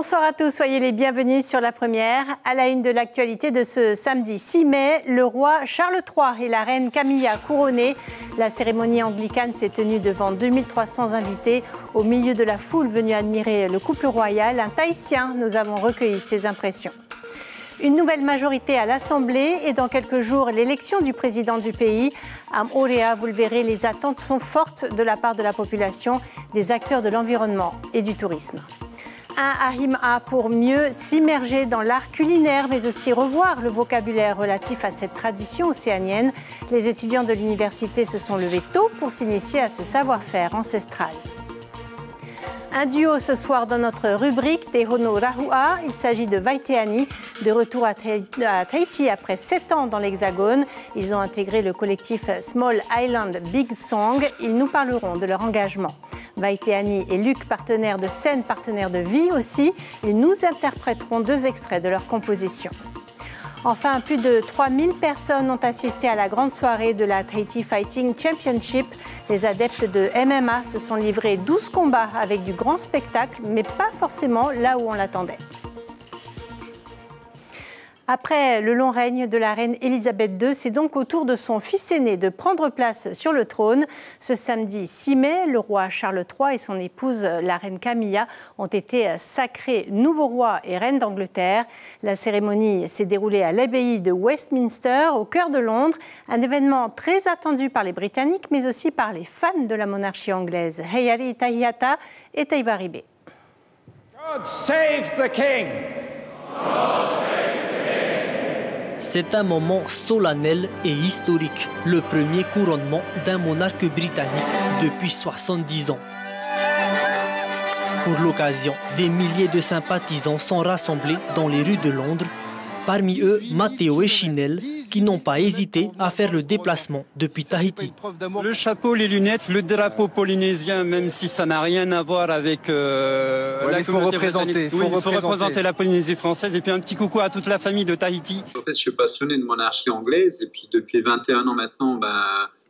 Bonsoir à tous, soyez les bienvenus sur La Première. À la une de l'actualité de ce samedi 6 mai, le roi Charles III et la reine Camilla couronnés. La cérémonie anglicane s'est tenue devant 2300 invités. Au milieu de la foule venue admirer le couple royal, un Tahitien, nous avons recueilli ses impressions. Une nouvelle majorité à l'Assemblée et dans quelques jours, l'élection du président du pays. À Moorea, vous le verrez, les attentes sont fortes de la part de la population, des acteurs de l'environnement et du tourisme. Un Ahim'a pour mieux s'immerger dans l'art culinaire, mais aussi revoir le vocabulaire relatif à cette tradition océanienne. Les étudiants de l'université se sont levés tôt pour s'initier à ce savoir-faire ancestral. Un duo ce soir dans notre rubrique des Hono Rahua. Il s'agit de Vaiteani, de retour à Tahiti après 7 ans dans l'Hexagone. Ils ont intégré le collectif Small Island Big Song. Ils nous parleront de leur engagement. Vaiteani et Luc, partenaires de scène, partenaires de vie aussi. Ils nous interpréteront 2 extraits de leur composition. Enfin, plus de 3000 personnes ont assisté à la grande soirée de la Tahiti Fighting Championship. Les adeptes de MMA se sont livrés 12 combats avec du grand spectacle, mais pas forcément là où on l'attendait. Après le long règne de la reine Elisabeth II, c'est donc au tour de son fils aîné de prendre place sur le trône. Ce samedi 6 mai, le roi Charles III et son épouse, la reine Camilla, ont été sacrés nouveaux rois et reines d'Angleterre. La cérémonie s'est déroulée à l'abbaye de Westminster, au cœur de Londres. Un événement très attendu par les Britanniques, mais aussi par les fans de la monarchie anglaise. Heiari Tahiata et Taivaribe. God save the King! God save C'est un moment solennel et historique, le premier couronnement d'un monarque britannique depuis 70 ans. Pour l'occasion, des milliers de sympathisants sont rassemblés dans les rues de Londres, parmi eux Matteo et Chinel, qui n'ont pas hésité à faire le déplacement depuis Tahiti. Le chapeau, les lunettes, le drapeau polynésien, même si ça n'a rien à voir avec la communauté britannique. Il faut représenter la Polynésie française et puis un petit coucou à toute la famille de Tahiti. En fait, je suis passionné de monarchie anglaise et puis depuis 21 ans maintenant,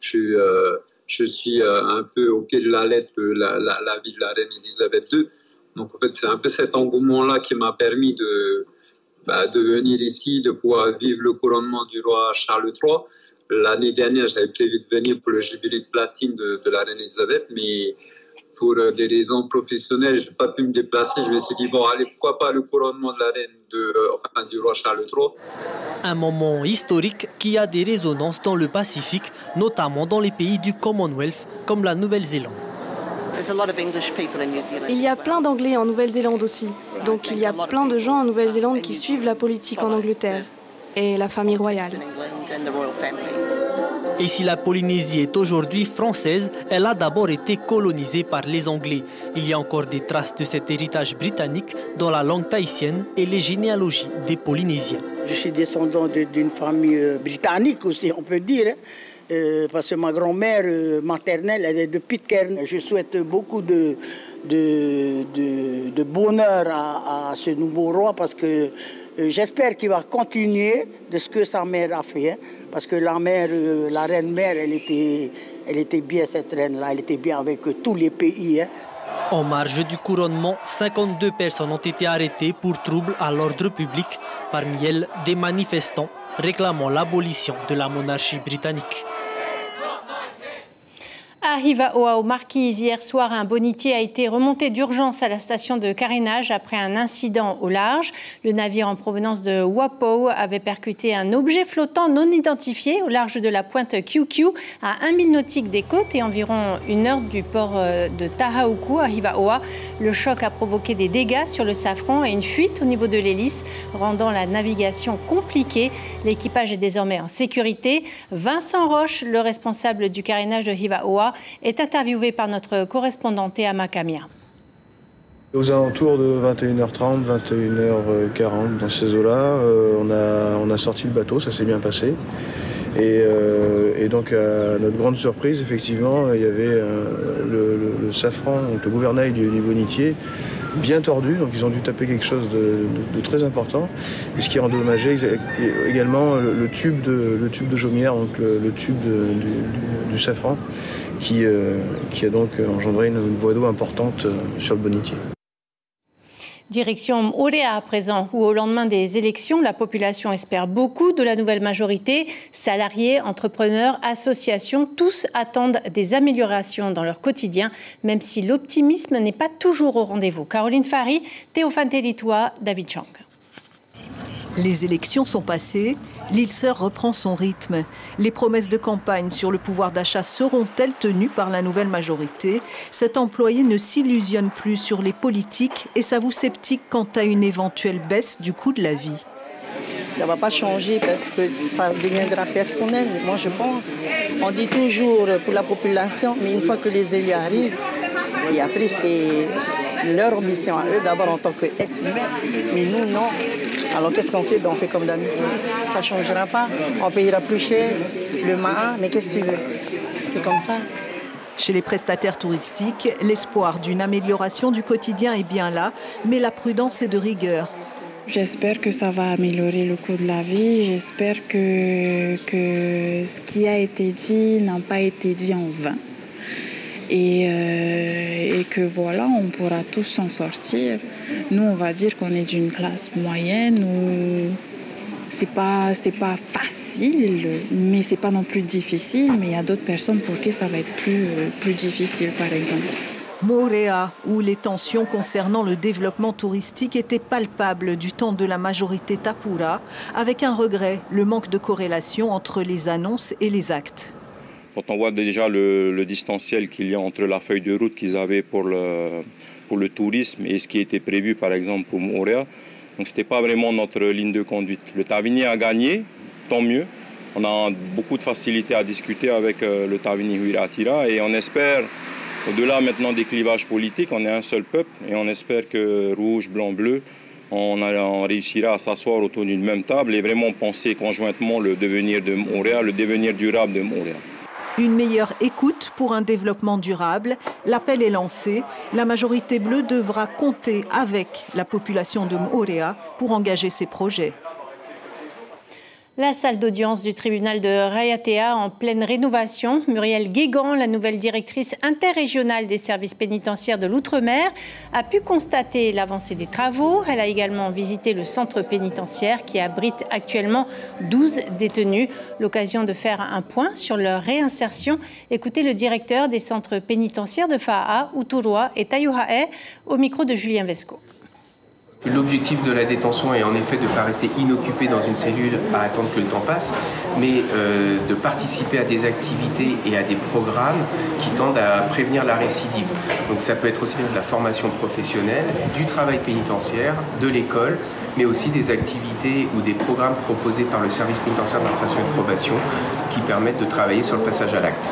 je suis un peu au pied de la lettre la vie de la reine Elisabeth II. Donc en fait, c'est un peu cet engouement-là qui m'a permis de venir ici, de pouvoir vivre le couronnement du roi Charles III. L'année dernière, j'avais prévu de venir pour le jubilé de platine de la reine Elisabeth, mais pour des raisons professionnelles, je n'ai pas pu me déplacer. Je me suis dit, bon, allez, pourquoi pas le couronnement de la reine, du roi Charles III. Un moment historique qui a des résonances dans le Pacifique, notamment dans les pays du Commonwealth, comme la Nouvelle-Zélande. Il y a plein d'Anglais en Nouvelle-Zélande aussi. Donc il y a plein de gens en Nouvelle-Zélande qui suivent la politique en Angleterre et la famille royale. Et si la Polynésie est aujourd'hui française, elle a d'abord été colonisée par les Anglais. Il y a encore des traces de cet héritage britannique dans la langue tahitienne et les généalogies des Polynésiens. Je suis descendant d'une famille britannique aussi, on peut dire. Parce que ma grand-mère maternelle, elle est de Pitcairn. Je souhaite beaucoup de bonheur à ce nouveau roi parce que j'espère qu'il va continuer de ce que sa mère a fait. Hein, parce que la reine-mère, elle était bien, cette reine-là, elle était bien avec tous les pays. Hein. En marge du couronnement, 52 personnes ont été arrêtées pour troubles à l'ordre public. Parmi elles, des manifestants réclamant l'abolition de la monarchie britannique. À Hivaoa, Marquise, hier soir, un bonitier a été remonté d'urgence à la station de carénage après un incident au large. Le navire en provenance de Wapou avait percuté un objet flottant non identifié au large de la pointe QQ à 1 mille nautiques des côtes et environ 1 heure du port de Tahauku à Hivaoa. Le choc a provoqué des dégâts sur le safran et une fuite au niveau de l'hélice, rendant la navigation compliquée. L'équipage est désormais en sécurité. Vincent Roche, le responsable du carénage de Hivaoa, est interviewé par notre correspondante Théama Kamia. Aux alentours de 21h30, 21h40, dans ces eaux-là, on a sorti le bateau, ça s'est bien passé. Et donc, à notre grande surprise, effectivement, il y avait le safran, donc le gouvernail du bonitier, bien tordu, donc ils ont dû taper quelque chose de très important. Et ce qui a endommagé également le tube de chaumière, donc le tube du safran, qui a donc engendré une voie d'eau importante sur le bonitier. Direction Orea à présent, où au lendemain des élections, la population espère beaucoup de la nouvelle majorité. Salariés, entrepreneurs, associations, tous attendent des améliorations dans leur quotidien, même si l'optimisme n'est pas toujours au rendez-vous. Caroline Fary, Théophane Télitois, David Chang. Les élections sont passées, l'Ilser reprend son rythme. Les promesses de campagne sur le pouvoir d'achat seront-elles tenues par la nouvelle majorité? Cet employé ne s'illusionne plus sur les politiques et s'avoue sceptique quant à une éventuelle baisse du coût de la vie. Ça ne va pas changer parce que ça deviendra personnel, moi je pense. On dit toujours pour la population, mais une fois que les élus arrivent, et après c'est leur ambition à eux d'abord en tant qu'être humain, mais nous non. Alors qu'est-ce qu'on fait? On fait comme d'habitude. Ça ne changera pas. On payera plus cher le main, mais qu'est-ce que tu veux? C'est comme ça. Chez les prestataires touristiques, l'espoir d'une amélioration du quotidien est bien là, mais la prudence est de rigueur. J'espère que ça va améliorer le coût de la vie. J'espère que ce qui a été dit n'a pas été dit en vain. Et que voilà, on pourra tous s'en sortir. Nous, on va dire qu'on est d'une classe moyenne où c'est pas facile, mais c'est pas non plus difficile. Mais il y a d'autres personnes pour qui ça va être plus difficile, par exemple. Moorea, où les tensions concernant le développement touristique étaient palpables du temps de la majorité Tapura, avec un regret, le manque de corrélation entre les annonces et les actes. Quand on voit déjà le distanciel qu'il y a entre la feuille de route qu'ils avaient pour le tourisme et ce qui était prévu par exemple pour Moorea, donc ce n'était pas vraiment notre ligne de conduite. Le Tavini a gagné, tant mieux. On a beaucoup de facilité à discuter avec le Tavini Huiratira et on espère, au-delà maintenant des clivages politiques, on est un seul peuple et on espère que rouge, blanc, bleu, on réussira à s'asseoir autour d'une même table et vraiment penser conjointement le devenir de Moorea, le devenir durable de Moorea. Une meilleure écoute pour un développement durable. L'appel est lancé. La majorité bleue devra compter avec la population de Moorea pour engager ses projets. La salle d'audience du tribunal de Raiatea en pleine rénovation. Muriel Guégan, la nouvelle directrice interrégionale des services pénitentiaires de l'Outre-mer, a pu constater l'avancée des travaux. Elle a également visité le centre pénitentiaire qui abrite actuellement 12 détenus. L'occasion de faire un point sur leur réinsertion. Écoutez le directeur des centres pénitentiaires de Fa'a, Uturua et Tayuhae au micro de Julien Vesco. L'objectif de la détention est en effet de ne pas rester inoccupé dans une cellule à attendre que le temps passe, mais de participer à des activités et à des programmes qui tendent à prévenir la récidive. Donc ça peut être aussi bien de la formation professionnelle, du travail pénitentiaire, de l'école, mais aussi des activités ou des programmes proposés par le service pénitentiaire d'insertion et de probation qui permettent de travailler sur le passage à l'acte.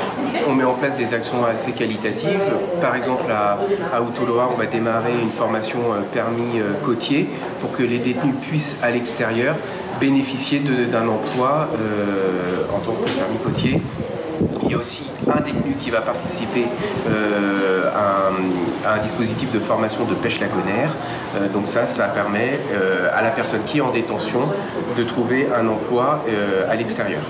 On met en place des actions assez qualitatives. Par exemple, à Uturoa, on va démarrer une formation permis côtier pour que les détenus puissent, à l'extérieur, bénéficier d'un emploi en tant que permis côtier. Il y a aussi un détenu qui va participer à un dispositif de formation de pêche lagonaire. Donc ça permet à la personne qui est en détention de trouver un emploi à l'extérieur.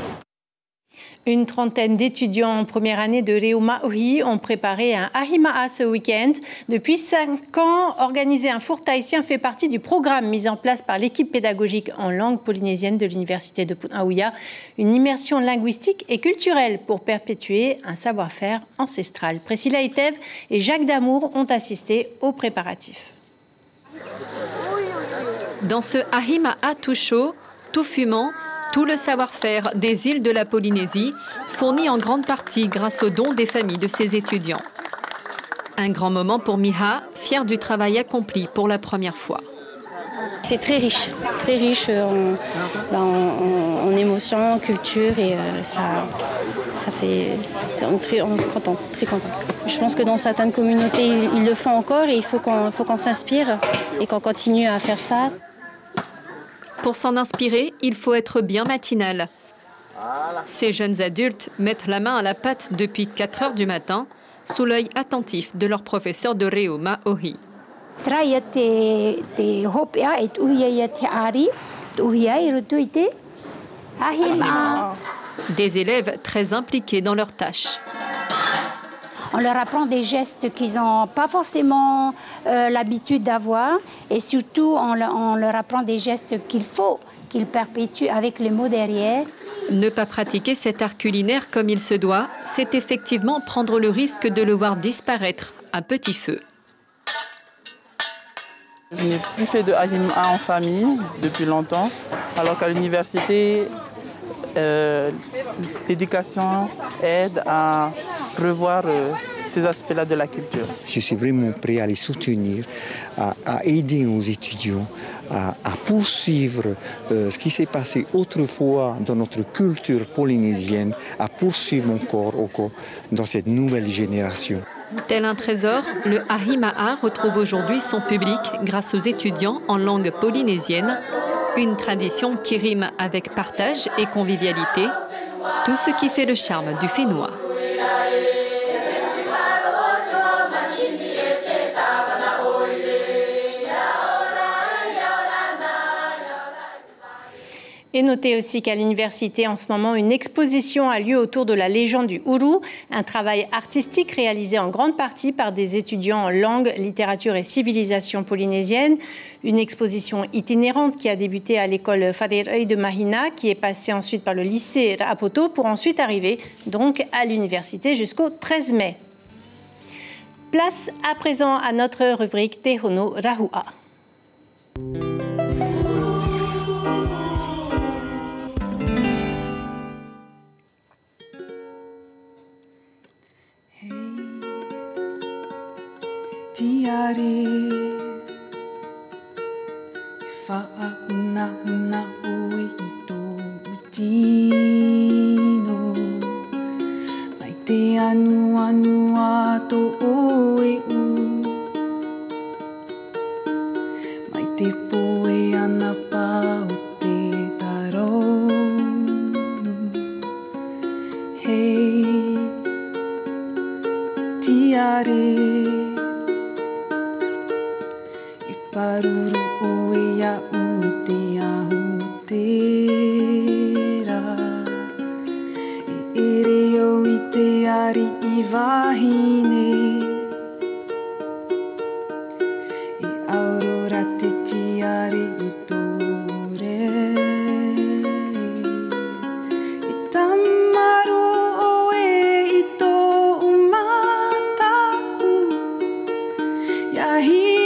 Une trentaine d'étudiants en première année de Reo Maohi ont préparé un Ahima'a ce week-end. Depuis 5 ans, organiser un four tahitien fait partie du programme mis en place par l'équipe pédagogique en langue polynésienne de l'université de Punaouia. Une immersion linguistique et culturelle pour perpétuer un savoir-faire ancestral. Priscilla Itev et Jacques Damour ont assisté aux préparatifs. Dans ce Ahima'a tout chaud, tout fumant, tout le savoir-faire des îles de la Polynésie, fourni en grande partie grâce aux dons des familles de ses étudiants. Un grand moment pour Miha, fière du travail accompli pour la première fois. C'est très riche en émotions, en culture et ça fait... On est contente, très contente. Je pense que dans certaines communautés, ils le font encore et il faut qu'on s'inspire et qu'on continue à faire ça. Pour s'en inspirer, il faut être bien matinal. Ces jeunes adultes mettent la main à la pâte depuis 4 heures du matin, sous l'œil attentif de leur professeur de Reo Maohi. Des élèves très impliqués dans leurs tâches. On leur apprend des gestes qu'ils n'ont pas forcément l'habitude d'avoir. Et surtout, on leur apprend des gestes qu'il faut qu'ils perpétuent avec les mots derrière. Ne pas pratiquer cet art culinaire comme il se doit, c'est effectivement prendre le risque de le voir disparaître à petit feu. Je n'ai plus fait de Ahima en famille depuis longtemps, alors qu'à l'université, l'éducation aide à revoir ces aspects-là de la culture. Je suis vraiment prêt à les soutenir, à aider nos étudiants, à poursuivre ce qui s'est passé autrefois dans notre culture polynésienne, à poursuivre encore dans cette nouvelle génération. Tel un trésor, le Ahimaa retrouve aujourd'hui son public grâce aux étudiants en langue polynésienne, une tradition qui rime avec partage et convivialité, tout ce qui fait le charme du Fénois. Et notez aussi qu'à l'université, en ce moment, une exposition a lieu autour de la légende du Uru, un travail artistique réalisé en grande partie par des étudiants en langue, littérature et civilisation polynésienne. Une exposition itinérante qui a débuté à l'école Wharerai de Mahina, qui est passée ensuite par le lycée Rapoto pour ensuite arriver donc à l'université jusqu'au 13 mai. Place à présent à notre rubrique Te Hono Rahua. Tiare whaauna oe I tō tino mai te anu tō oe u mai te poe ana pā o te taronu hei tiare Paruru oe ia u te ahu tera E ere o I te ari I wahine E aurora te tiare I tore E tamaro oe I tō umatau Iahi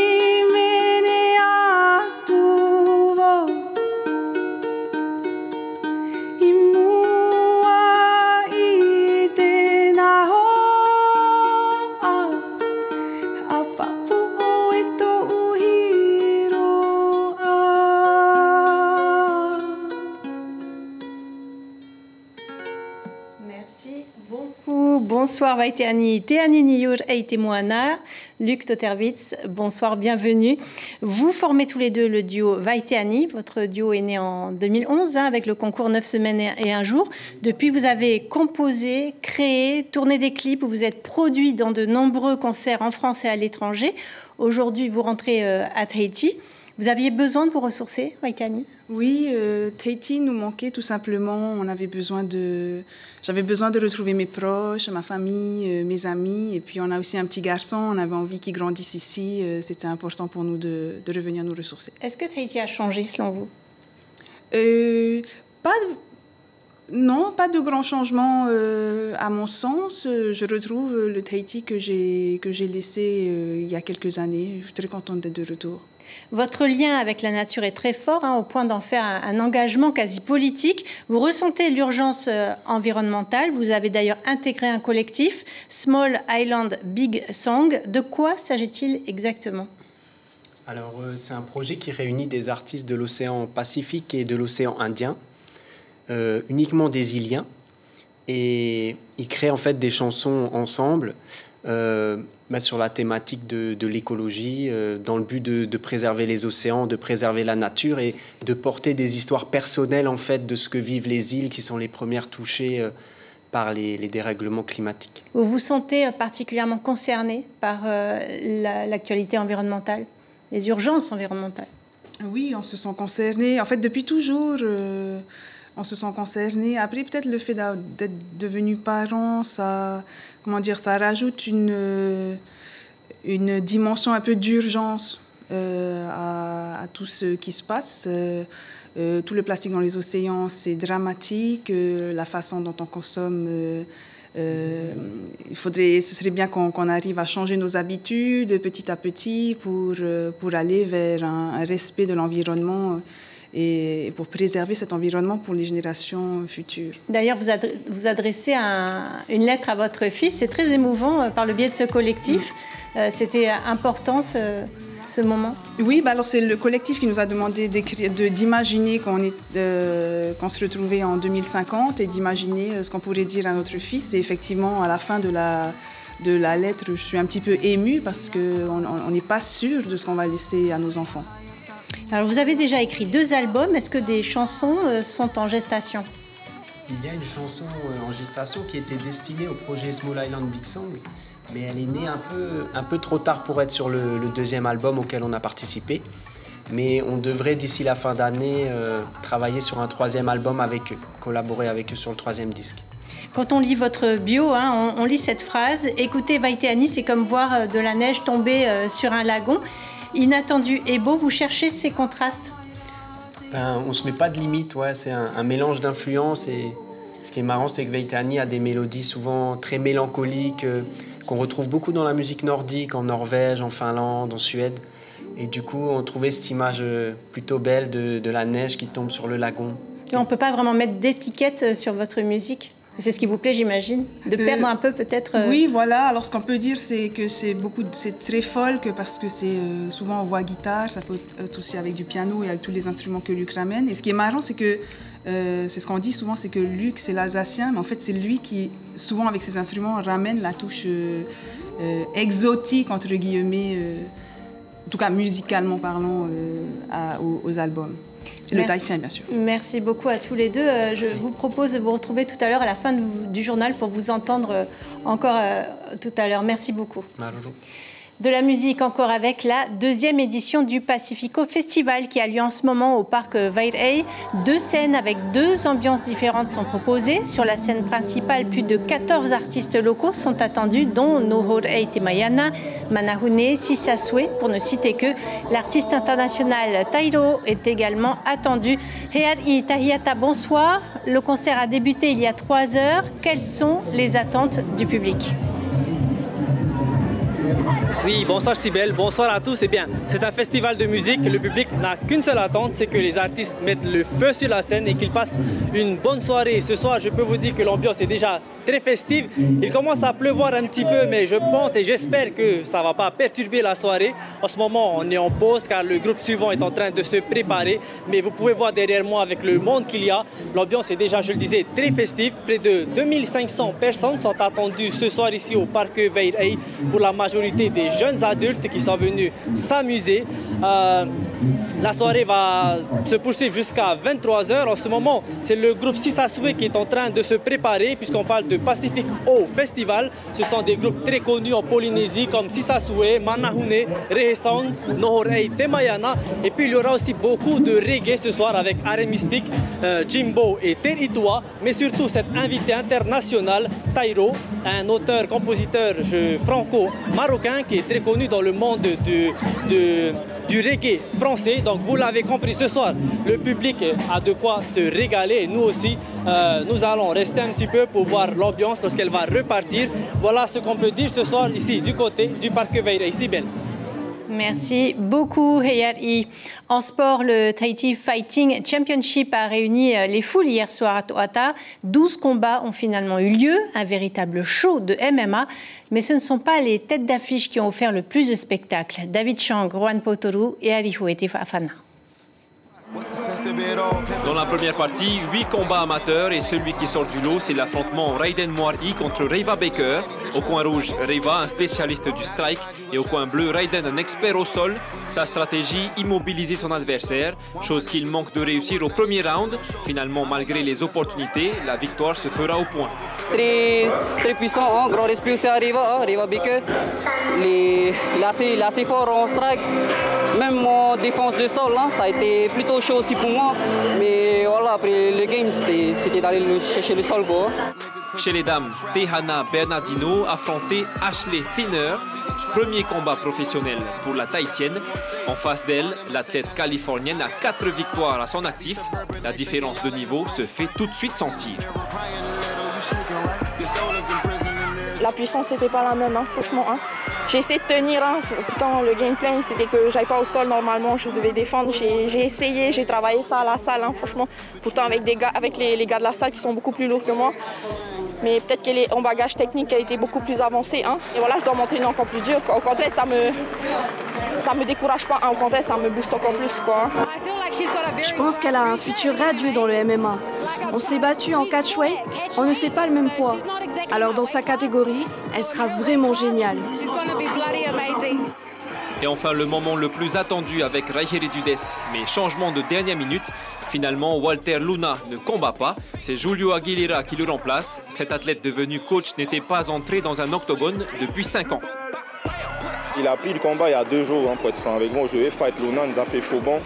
Bonsoir Vaiteani, Teani Niyur Eite Moana, Luc Toterwitz, bonsoir, bienvenue. Vous formez tous les deux le duo Vaiteani, votre duo est né en 2011 avec le concours 9 semaines et un jour. Depuis, vous avez composé, créé, tourné des clips, vous êtes produit dans de nombreux concerts en France et à l'étranger. Aujourd'hui, vous rentrez à Tahiti. Vous aviez besoin de vous ressourcer, Vaiteani ? Oui, Tahiti nous manquait tout simplement. J'avais besoin de retrouver mes proches, ma famille, mes amis. Et puis on a aussi un petit garçon, on avait envie qu'il grandisse ici. C'était important pour nous de revenir nous ressourcer. Est-ce que Tahiti a changé selon vous ? Non, pas de grand changement à mon sens. Je retrouve le Tahiti que j'ai laissé il y a quelques années. Je suis très contente d'être de retour. Votre lien avec la nature est très fort, au point d'en faire un engagement quasi politique. Vous ressentez l'urgence environnementale. Vous avez d'ailleurs intégré un collectif, Small Island Big Song. De quoi s'agit-il exactement ? Alors, c'est un projet qui réunit des artistes de l'océan Pacifique et de l'océan Indien, uniquement des Iliens. Et ils créent en fait des chansons ensemble sur la thématique de l'écologie, dans le but de préserver les océans, de préserver la nature et de porter des histoires personnelles en fait de ce que vivent les îles qui sont les premières touchées par les dérèglements climatiques. Vous vous sentez particulièrement concerné par l'actualité environnementale, les urgences environnementales ? Oui, on se sent concerné. En fait, depuis toujours, on se sent concerné. Après, peut-être le fait d'être devenu parent, ça rajoute une dimension un peu d'urgence à tout ce qui se passe. Tout le plastique dans les océans, c'est dramatique. La façon dont on consomme, ce serait bien qu'on arrive à changer nos habitudes petit à petit pour aller vers un respect de l'environnement et pour préserver cet environnement pour les générations futures. D'ailleurs, vous adressez une lettre à votre fils. C'est très émouvant par le biais de ce collectif. C'était important ce moment? Oui, alors c'est le collectif qui nous a demandé d'imaginer qu'on se retrouvait en 2050 et d'imaginer ce qu'on pourrait dire à notre fils. Et effectivement, à la fin de la lettre, je suis un petit peu émue parce qu'on n'est pas sûr de ce qu'on va laisser à nos enfants. Alors, vous avez déjà écrit 2 albums. Est-ce que des chansons sont en gestation? Il y a une chanson en gestation qui était destinée au projet Small Island Big Song, mais elle est née un peu trop tard pour être sur le 2e album auquel on a participé. Mais on devrait d'ici la fin d'année travailler sur un 3e album avec eux, collaborer avec eux sur le 3e disque. Quand on lit votre bio, on lit cette phrase « Écouter Vaihteani, c'est comme voir de la neige tomber sur un lagon. Inattendu et beau, vous cherchez ces contrastes ?» On ne se met pas de limite, c'est un mélange d'influences. Et ce qui est marrant, c'est que Vaihteani a des mélodies souvent très mélancoliques, qu'on retrouve beaucoup dans la musique nordique, en Norvège, en Finlande, en Suède. Et du coup, on trouvait cette image plutôt belle de la neige qui tombe sur le lagon. On ne peut pas vraiment mettre d'étiquette sur votre musique. C'est ce qui vous plaît, j'imagine, de perdre un peu peut-être. Oui, voilà. Alors ce qu'on peut dire, c'est que c'est très folk parce que c'est souvent en voix guitare. Ça peut être aussi avec du piano et avec tous les instruments que Luc ramène. Et ce qui est marrant, c'est que c'est ce qu'on dit souvent, c'est que Luc c'est l'Alsacien, mais en fait c'est lui qui, souvent avec ses instruments, ramène la touche exotique entre guillemets, en tout cas musicalement parlant, aux albums. Et le tahitien, bien sûr. Merci beaucoup à tous les deux. Je vous propose de vous retrouver tout à l'heure à la fin du journal pour vous entendre encore tout à l'heure. Merci beaucoup. De la musique encore avec la 2e édition du Pacifico Festival qui a lieu en ce moment au parc Vairai. 2 scènes avec 2 ambiances différentes sont proposées. Sur la scène principale, plus de 14 artistes locaux sont attendus, dont Nohorei Temayana, Manahune, Sisasue, pour ne citer que. L'artiste international Tairo est également attendu. Heari Tahiyata, bonsoir. Le concert a débuté il y a 3 heures. Quelles sont les attentes du public ? Oui, bonsoir Cybèle, bonsoir à tous. Eh bien, c'est un festival de musique. Le public n'a qu'une seule attente, c'est que les artistes mettent le feu sur la scène et qu'ils passent une bonne soirée. Ce soir, je peux vous dire que l'ambiance est déjà très festive. Il commence à pleuvoir un petit peu, mais je pense et j'espère que ça ne va pas perturber la soirée. En ce moment, on est en pause car le groupe suivant est en train de se préparer. Mais vous pouvez voir derrière moi avec le monde qu'il y a, l'ambiance est déjà, je le disais, très festive. Près de 2500 personnes sont attendues ce soir ici au parc Vairai, pour la majorité des jeunes adultes qui sont venus s'amuser. La soirée va se poursuivre jusqu'à 23h. En ce moment, c'est le groupe Sisasue qui est en train de se préparer, puisqu'on parle de Pacific O Festival. Ce sont des groupes très connus en Polynésie comme Sisasue, Manahune, Rehesong, Nohorei Temayana. Et puis il y aura aussi beaucoup de reggae ce soir avec Arrêt Mystique, Jimbo et Teritua. Mais surtout cet invité international, Tairo, un auteur-compositeur franco-marocain qui est très connu dans le monde du reggae français. Donc vous l'avez compris, ce soir, le public a de quoi se régaler. Et nous aussi, nous allons rester un petit peu pour voir l'ambiance lorsqu'elle va repartir. Voilà ce qu'on peut dire ce soir ici, du côté du parc Vairai. Ici, Ben. Merci beaucoup, Heari. En sport, le Tahiti Fighting Championship a réuni les foules hier soir à Toata. 12 combats ont finalement eu lieu, un véritable show de MMA. Mais ce ne sont pas les têtes d'affiche qui ont offert le plus de spectacles. David Chang, Rohan Potoru et Arihuete Fafana. Dans la première partie, 8 combats amateurs et celui qui sort du lot, c'est l'affrontement Raiden Moari contre Reva Baker. Au coin rouge, Reva, un spécialiste du strike, et au coin bleu, Raiden, un expert au sol. Sa stratégie, immobiliser son adversaire, chose qu'il manque de réussir au premier round. Finalement, malgré les opportunités, la victoire se fera au point. Très puissant, grand respect aussi à Reva Baker. Il est assez fort en strike. Même en défense de sol, hein, ça a été plutôt chaud aussi pour moi. Mais voilà, après le game, c'était d'aller chercher le sol, quoi. Chez les dames, Tehana Bernardino affrontait Ashley Thinner. Premier combat professionnel pour la Tahitienne. En face d'elle, l'athlète californienne a 4 victoires à son actif. La différence de niveau se fait tout de suite sentir. La puissance n'était pas la même, hein, franchement. Hein. J'ai essayé de tenir, hein. Pourtant le gameplay c'était que j'aille pas au sol normalement, je devais défendre. J'ai essayé, j'ai travaillé ça à la salle, hein, franchement. Pourtant avec les gars de la salle qui sont beaucoup plus lourds que moi. Mais peut-être qu'en bagage technique, elle était beaucoup plus avancée. Hein. Et voilà, je dois m'entraîner encore plus dur. Au contraire, ça me décourage pas. Hein. Au contraire, ça me booste encore plus, quoi. Je pense qu'elle a un futur radieux dans le MMA. On s'est battu en catchweight, on ne fait pas le même poids. Alors dans sa catégorie, elle sera vraiment géniale. Et enfin, le moment le plus attendu avec Raihere Dudes. Mais changement de dernière minute. Finalement, Walter Luna ne combat pas. C'est Julio Aguilera qui le remplace. Cet athlète devenu coach n'était pas entré dans un octogone depuis 5 ans. Il a pris le combat il y a 2 jours, hein, pour être franc avec moi. Je vais fight Luna, il nous a fait faux bon.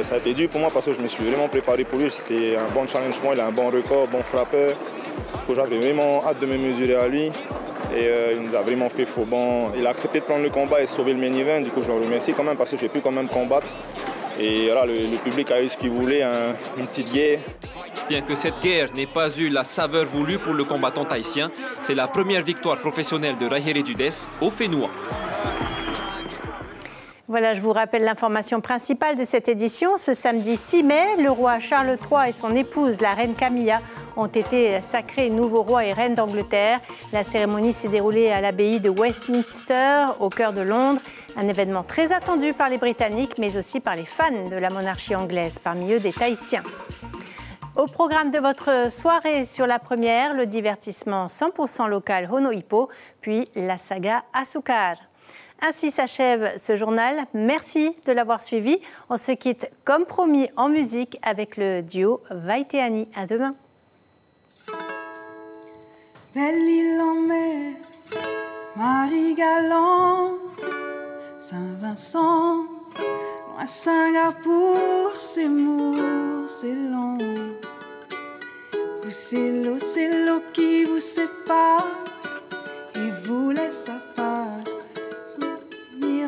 Ça a été dur pour moi parce que je me suis vraiment préparé pour lui. C'était un bon challenge pour moi, il a un bon record, bon frappeur. J'avais vraiment hâte de me mesurer à lui. Et il nous a vraiment fait faux bon. Il a accepté de prendre le combat et sauver le main event. Du coup, je le remercie quand même parce que j'ai pu quand même combattre. Et voilà, le public a eu ce qu'il voulait, une petite guerre. Bien que cette guerre n'ait pas eu la saveur voulue pour le combattant tahitien, c'est la première victoire professionnelle de Raihere Dudes au Fénois. Voilà, je vous rappelle l'information principale de cette édition. Ce samedi 6 mai, le roi Charles III et son épouse, la reine Camilla, ont été sacrés nouveaux rois et reines d'Angleterre. La cérémonie s'est déroulée à l'abbaye de Westminster, au cœur de Londres. Un événement très attendu par les Britanniques, mais aussi par les fans de la monarchie anglaise, parmi eux des Tahitiens. Au programme de votre soirée sur la première, le divertissement 100% local Hono Hippo, puis la saga Asukar. Ainsi s'achève ce journal. Merci de l'avoir suivi. On se quitte comme promis en musique avec le duo Vaiteani. À demain. Belle île en mer, Marie galante, Saint-Vincent, loin Singapour, c'est Mour, c'est long. Vous, c'est l'eau qui vous sépare et vous laisse à part.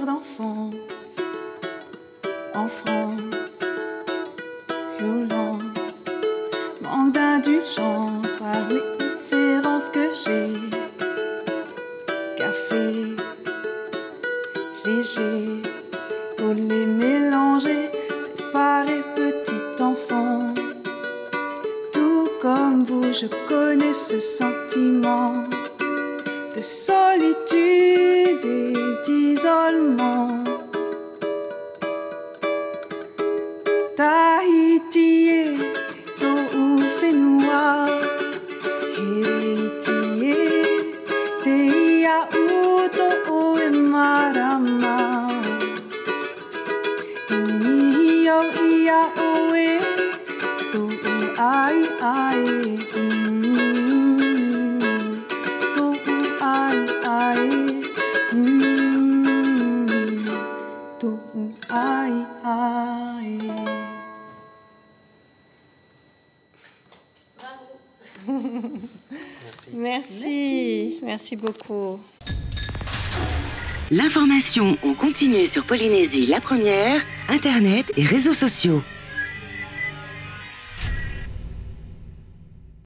D'enfance en France, violence, manque d'indulgence par les différences que j'ai. Café léger, collé, mélangé, séparé, petit enfant. Tout comme vous, je connais ce sentiment de solitude et d'isolement. Tahiti est au Fénois, Héritier, Teia Uto et Marama. Nihio ia oe, to ai ai. Merci beaucoup. L'information en continu sur Polynésie la première, Internet et réseaux sociaux.